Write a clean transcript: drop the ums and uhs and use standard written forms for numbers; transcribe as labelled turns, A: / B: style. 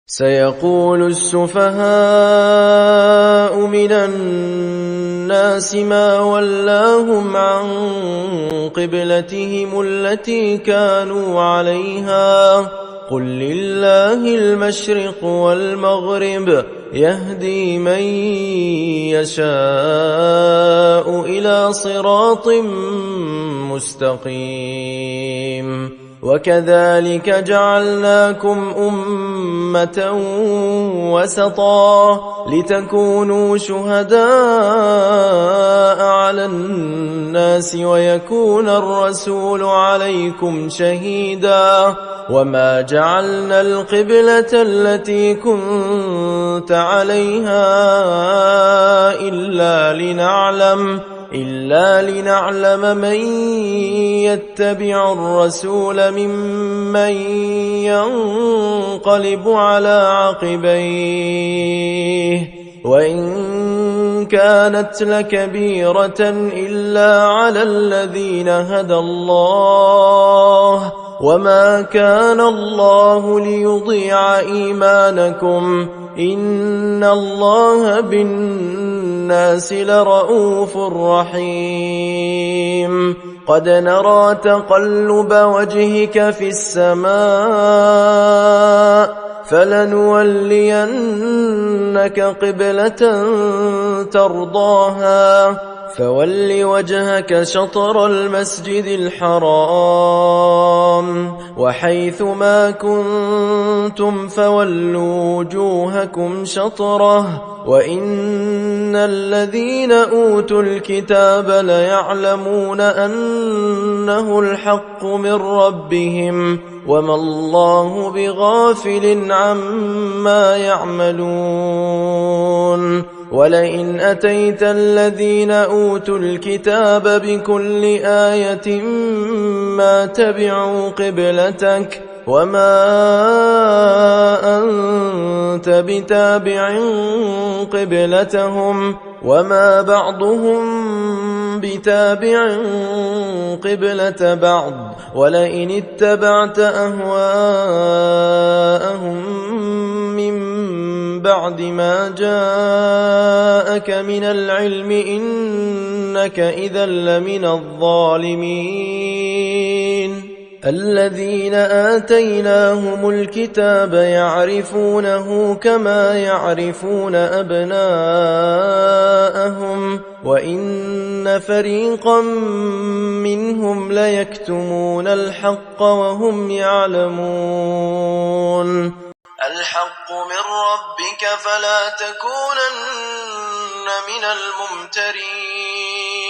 A: سيقول السفهاء من الناس ما ولاهم عن قبلتهم التي كانوا عليها قل لله المشرق والمغرب يهدي من يشاء إلى صراط مستقيم وكذلك جعلناكم أمة وسطا لتكونوا شهداء على الناس ويكون الرسول عليكم شهيدا وما جعلنا القبلة التي كنت عليها إلا لنعلم من يتبع الرسول ممن ينقلب على عقبيه وإن كانت لكبيرة إلا على الذين هدى الله وما كان الله ليضيع إيمانكم إن الله بالناس لرءوف رحيم قد نرى تقلب وجهك في السماء فلنولينك قبلة ترضاها فول وجهك شطر المسجد الحرام وحيث ما كنتم فولوا وجوهكم شطره وإن الذين أوتوا الكتاب ليعلمون أنه الحق من ربهم وما الله بغافل عما يعملون ولئن أتيت الذين أوتوا الكتاب بكل آية ما تبعوا قبلتك وما أنت بتابع قبلتهم وما بعضهم بتابع قبلة بعض ولئن اتبعت أهواءهم من بعد ما جاءك من العلم إنك إذا لمن الظالمين الذين آتيناهم الكتاب يعرفونه كما يعرفون أبناءهم وإن فريقا منهم ليكتمون الحق وهم يعلمون الحق من ربك فلا تكونن من الممترين